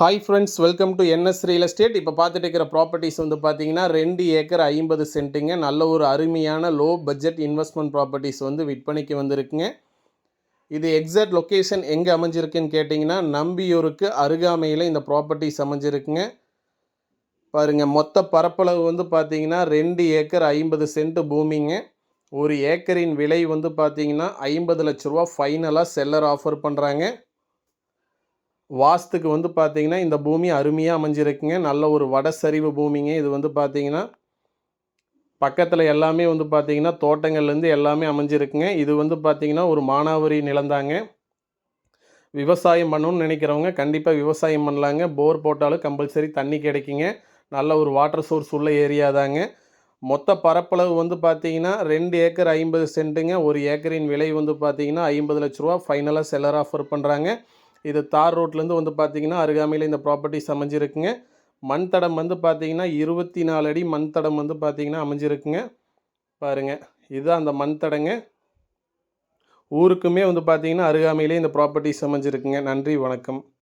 Hi friends, welcome to NS real estate. இப்போ பார்த்துட்டு இருக்கிற ப்ராப்பர்ட்டிஸ் வந்து பார்த்தீங்கன்னா 2 ஏக்கர் 50 சென்ட்டுங்க. நல்ல ஒரு அருமையான லோ பட்ஜெட் இன்வெஸ்ட்மெண்ட் ப்ராப்பர்ட்டிஸ் வந்து விற்பனைக்கு வந்திருக்குங்க. இது எக்ஸாக்ட் லொக்கேஷன் எங்கே அமைஞ்சிருக்குன்னு கேட்டிங்கன்னா, நம்பியூருக்கு அருகாமையில் இந்த ப்ராப்பர்ட்டிஸ் அமைஞ்சிருக்குங்க. பாருங்கள், மொத்த பரப்பளவு வந்து பார்த்தீங்கன்னா 2 ஏக்கர் 50 சென்ட் பூமிங்க. ஒரு ஏக்கரின் விலை வந்து பார்த்தீங்கன்னா 50 லட்ச ரூபா ஃபைனலாக செல்லர் ஆஃபர் பண்ணுறாங்க. வாஸ்துக்கு வந்து பார்த்தீங்கன்னா இந்த பூமி அருமையாக அமைஞ்சிருக்குங்க. நல்ல ஒரு வடசரிவு பூமிங்க. இது வந்து பார்த்தீங்கன்னா பக்கத்தில் எல்லாமே வந்து பார்த்தீங்கன்னா தோட்டங்கள்லேருந்து எல்லாமே அமைஞ்சிருக்குங்க. இது வந்து பார்த்தீங்கன்னா ஒரு மானாவாரி நிலந்தாங்க. விவசாயம் பண்ணணும்னு நினைக்கிறவங்க கண்டிப்பாக விவசாயம் பண்ணலாங்க. போர் போட்டாலும் கம்பல்சரி தண்ணி கிடைக்குங்க. நல்ல ஒரு வாட்டர் சோர்ஸ் உள்ள ஏரியா தாங்க. மொத்த பரப்பளவு வந்து பார்த்தீங்கன்னா 2 ஏக்கர் 50 சென்ட்டுங்க. ஒரு ஏக்கரின் விலை வந்து பார்த்தீங்கன்னா 50 லட்ச ரூபா ஃபைனலாக செல்லர் ஆஃபர் பண்ணுறாங்க. இது தார் ரோட்லேருந்து வந்து பார்த்தீங்கன்னா அருகாமையில் இந்த ப்ராப்பர்ட்டிஸ் அமைஞ்சிருக்குங்க. மண் தடம் வந்து பார்த்தீங்கன்னா 24 அடி மண் தடம் வந்து பார்த்தீங்கன்னா அமைஞ்சிருக்குங்க. பாருங்கள், இதுதான் அந்த மண் தடங்க. ஊருக்குமே வந்து பார்த்தீங்கன்னா அருகாமையிலே இந்த ப்ராப்பர்ட்டிஸ் அமைஞ்சிருக்குங்க. நன்றி, வணக்கம்.